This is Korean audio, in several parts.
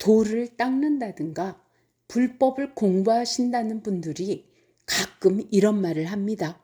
돌을 닦는다든가 불법을 공부하신다는 분들이 가끔 이런 말을 합니다.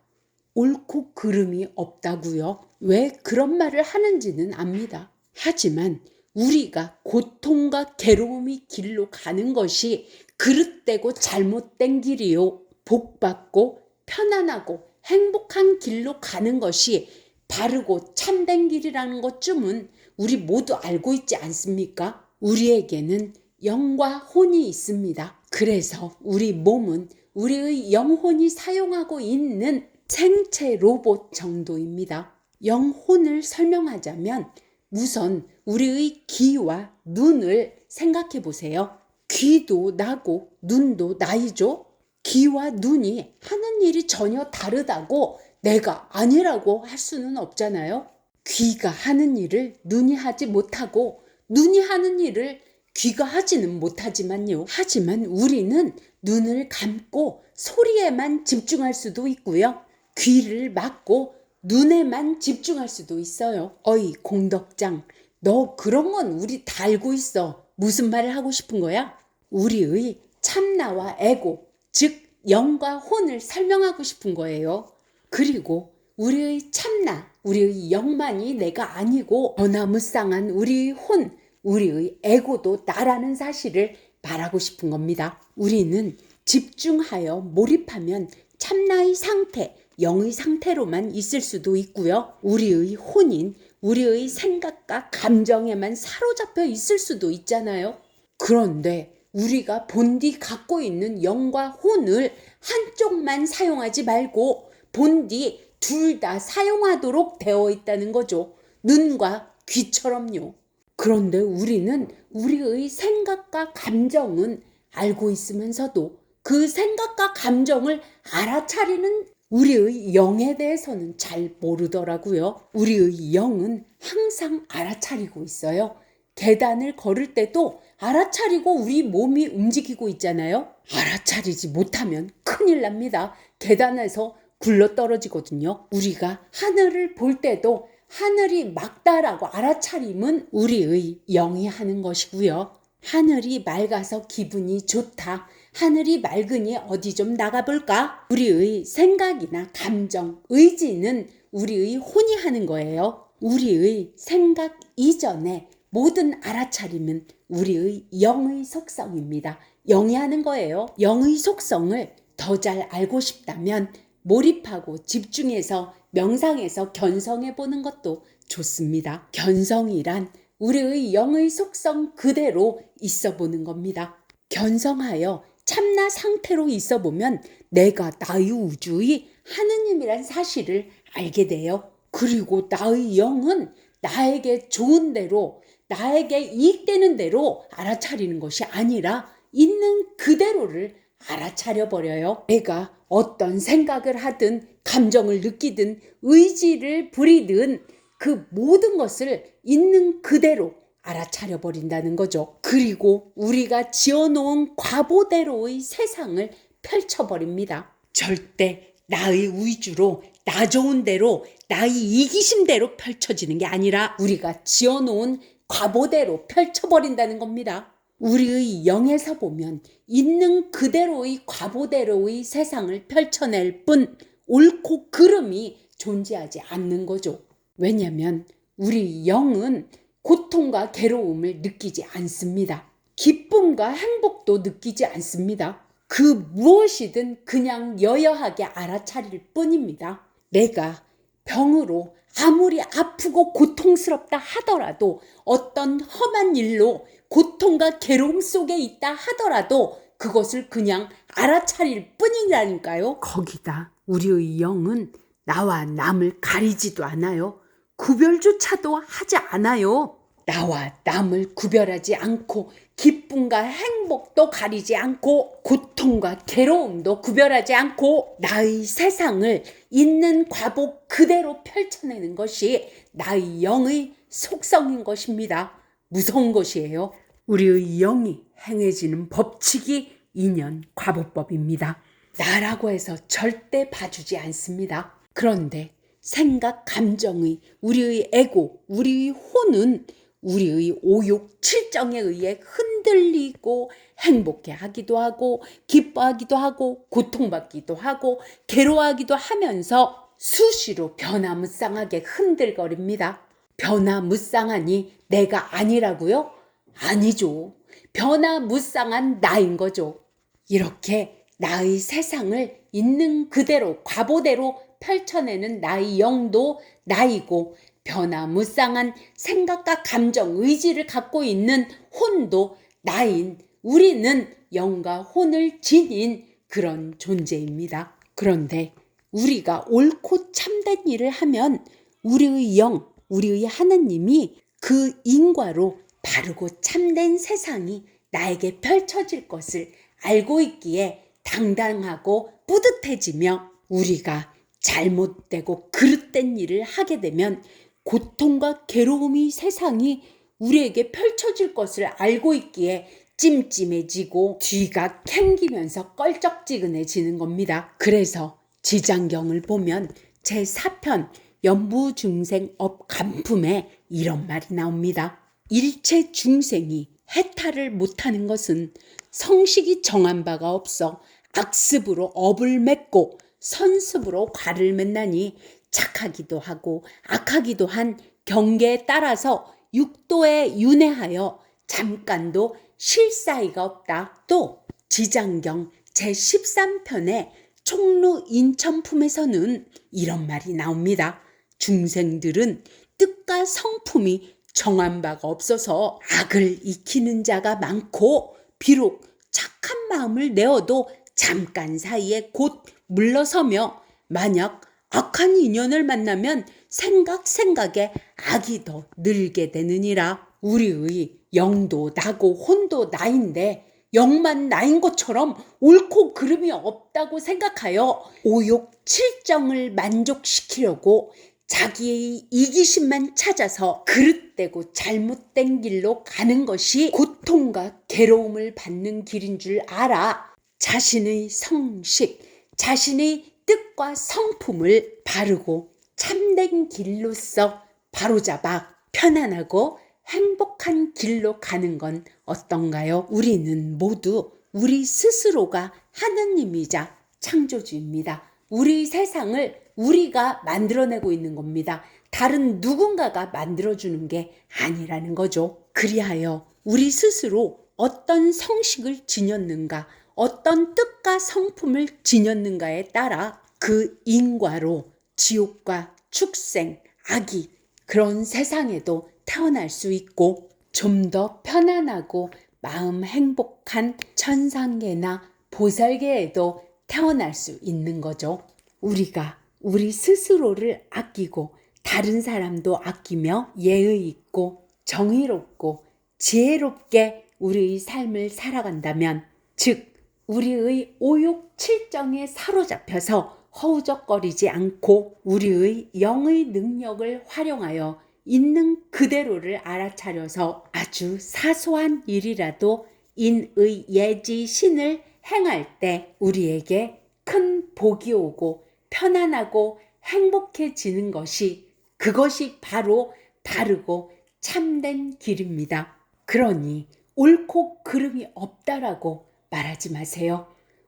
옳고 그름이 없다고요. 왜 그런 말을 하는지는 압니다. 하지만 우리가 고통과 괴로움의 길로 가는 것이 그릇되고 잘못된 길이요. 복받고 편안하고 행복한 길로 가는 것이 바르고 참된 길이라는 것쯤은 우리 모두 알고 있지 않습니까? 우리에게는 영과 혼이 있습니다. 그래서 우리 몸은 우리의 영혼이 사용하고 있는 생체 로봇 정도입니다. 영혼을 설명하자면 우선 우리의 귀와 눈을 생각해 보세요. 귀도 나고 눈도 나이죠. 귀와 눈이 하는 일이 전혀 다르다고 내가 아니라고 할 수는 없잖아요. 귀가 하는 일을 눈이 하지 못하고 눈이 하는 일을 귀가 하지는 못하지만요. 하지만 우리는 눈을 감고 소리에만 집중할 수도 있고요. 귀를 막고 눈에만 집중할 수도 있어요. 어이 공덕장, 너 그런 건 우리 다 알고 있어. 무슨 말을 하고 싶은 거야? 우리의 참나와 에고, 즉 영과 혼을 설명하고 싶은 거예요. 그리고 우리의 참나, 우리의 영만이 내가 아니고 어나무쌍한 우리의 혼, 우리의 에고도 나라는 사실을 말하고 싶은 겁니다. 우리는 집중하여 몰입하면 참나의 상태, 영의 상태로만 있을 수도 있고요. 우리의 혼인, 우리의 생각과 감정에만 사로잡혀 있을 수도 있잖아요. 그런데 우리가 본디 갖고 있는 영과 혼을 한쪽만 사용하지 말고 본디 둘 다 사용하도록 되어 있다는 거죠. 눈과 귀처럼요. 그런데 우리는 우리의 생각과 감정은 알고 있으면서도 그 생각과 감정을 알아차리는 우리의 영에 대해서는 잘 모르더라고요. 우리의 영은 항상 알아차리고 있어요. 계단을 걸을 때도 알아차리고 우리 몸이 움직이고 있잖아요. 알아차리지 못하면 큰일 납니다. 계단에서 굴러 떨어지거든요. 우리가 하늘을 볼 때도 하늘이 맑다라고 알아차림은 우리의 영이 하는 것이고요. 하늘이 맑아서 기분이 좋다. 하늘이 맑으니 어디 좀 나가볼까? 우리의 생각이나 감정, 의지는 우리의 혼이 하는 거예요. 우리의 생각 이전에 모든 알아차림은 우리의 영의 속성입니다. 영이 하는 거예요. 영의 속성을 더 잘 알고 싶다면 몰입하고 집중해서 명상해서 견성해 보는 것도 좋습니다. 견성이란 우리의 영의 속성 그대로 있어 보는 겁니다. 견성하여 참나 상태로 있어 보면 내가 나의 우주의 하느님이란 사실을 알게 돼요. 그리고 나의 영은 나에게 좋은 대로, 나에게 이익되는 대로 알아차리는 것이 아니라 있는 그대로를 알아차려 버려요. 내가 어떤 생각을 하든 감정을 느끼든 의지를 부리든 그 모든 것을 있는 그대로 알아차려 버린다는 거죠. 그리고 우리가 지어놓은 과보대로의 세상을 펼쳐버립니다. 절대 나의 위주로 나 좋은 대로 나의 이기심대로 펼쳐지는 게 아니라 우리가 지어놓은 과보대로 펼쳐버린다는 겁니다. 우리의 영에서 보면 있는 그대로의 과보대로의 세상을 펼쳐낼 뿐 옳고 그름이 존재하지 않는 거죠. 왜냐하면 우리 영은 고통과 괴로움을 느끼지 않습니다. 기쁨과 행복도 느끼지 않습니다. 그 무엇이든 그냥 여여하게 알아차릴 뿐입니다. 내가 병으로 아무리 아프고 고통스럽다 하더라도 어떤 험한 일로 고통과 괴로움 속에 있다 하더라도 그것을 그냥 알아차릴 뿐이라니까요. 거기다 우리의 영은 나와 남을 가리지도 않아요. 구별조차도 하지 않아요. 나와 남을 구별하지 않고 기쁨과 행복도 가리지 않고 고통과 괴로움도 구별하지 않고 나의 세상을 있는 과보 그대로 펼쳐내는 것이 나의 영의 속성인 것입니다. 무서운 것이에요. 우리의 영이 행해지는 법칙이 인연 과보법입니다. 나라고 해서 절대 봐주지 않습니다. 그런데 생각, 감정의 우리의 에고, 우리의 혼은 우리의 오욕, 칠정에 의해 흔들리고 행복해하기도 하고 기뻐하기도 하고 고통받기도 하고 괴로워하기도 하면서 수시로 변화무쌍하게 흔들거립니다. 변화무쌍하니 내가 아니라고요? 아니죠. 변화무쌍한 나인 거죠. 이렇게 나의 세상을 있는 그대로 과보대로 펼쳐내는 나의 영도 나이고 변화무쌍한 생각과 감정, 의지를 갖고 있는 혼도 나인 우리는 영과 혼을 지닌 그런 존재입니다. 그런데 우리가 옳고 참된 일을 하면 우리의 영, 우리의 하나님이 그 인과로 바르고 참된 세상이 나에게 펼쳐질 것을 알고 있기에 당당하고 뿌듯해지며 우리가 잘못되고 그릇된 일을 하게 되면 고통과 괴로움이 세상이 우리에게 펼쳐질 것을 알고 있기에 찜찜해지고 뒤가 캥기면서 껄쩍지근해지는 겁니다. 그래서 지장경을 보면 제4편 연부중생업 간품에 이런 말이 나옵니다. 일체 중생이 해탈을 못하는 것은 성식이 정한 바가 없어 악습으로 업을 맺고 선습으로 과를 맺나니 착하기도 하고 악하기도 한 경계에 따라서 육도에 윤회하여 잠깐도 쉴 사이가 없다. 또 지장경 제13편의 총루 인천품에서는 이런 말이 나옵니다. 중생들은 뜻과 성품이 정한 바가 없어서 악을 익히는 자가 많고 비록 착한 마음을 내어도 잠깐 사이에 곧 물러서며 만약 악한 인연을 만나면 생각에 악이 더 늘게 되느니라. 우리의 영도 나고 혼도 나인데 영만 나인 것처럼 옳고 그름이 없다고 생각하여 오욕 칠정을 만족시키려고 자기의 이기심만 찾아서 그릇되고 잘못된 길로 가는 것이 고통과 괴로움을 받는 길인 줄 알아. 자신의 성식, 자신의 뜻과 성품을 바르고 참된 길로서 바로잡아 편안하고 행복한 길로 가는 건 어떤가요? 우리는 모두 우리 스스로가 하느님이자 창조주입니다. 우리 세상을 우리가 만들어내고 있는 겁니다. 다른 누군가가 만들어주는 게 아니라는 거죠. 그리하여 우리 스스로 어떤 성식을 지녔는가, 어떤 뜻과 성품을 지녔는가에 따라 그 인과로 지옥과 축생, 악이 그런 세상에도 태어날 수 있고 좀 더 편안하고 마음 행복한 천상계나 보살계에도 태어날 수 있는 거죠. 우리가 우리 스스로를 아끼고 다른 사람도 아끼며 예의 있고 정의롭고 지혜롭게 우리의 삶을 살아간다면 즉 우리의 오욕 칠정에 사로잡혀서 허우적거리지 않고 우리의 영의 능력을 활용하여 있는 그대로를 알아차려서 아주 사소한 일이라도 인의 예지 신을 행할 때 우리에게 큰 복이 오고 편안하고 행복해지는 것이 그것이 바로 바르고 참된 길입니다. 그러니 옳고 그름이 없다라고 말하지 마세요.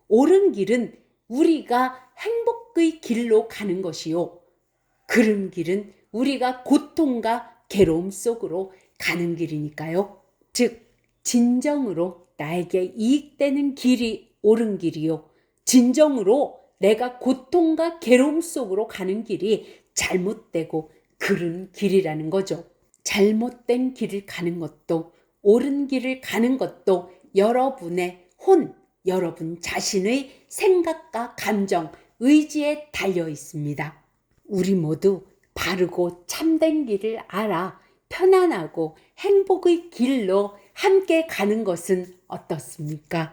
옳은 길은 우리가 행복의 길로 가는 것이요. 그른 길은 우리가 고통과 괴로움 속으로 가는 길이니까요. 즉 진정으로 나에게 이익되는 길이 옳은 길이요. 진정으로 내가 고통과 괴로움 속으로 가는 길이 잘못되고 그른 길이라는 거죠. 잘못된 길을 가는 것도 옳은 길을 가는 것도 여러분의 혼, 여러분 자신의 생각과 감정, 의지에 달려 있습니다. 우리 모두 바르고 참된 길을 알아 편안하고 행복의 길로 함께 가는 것은 어떻습니까?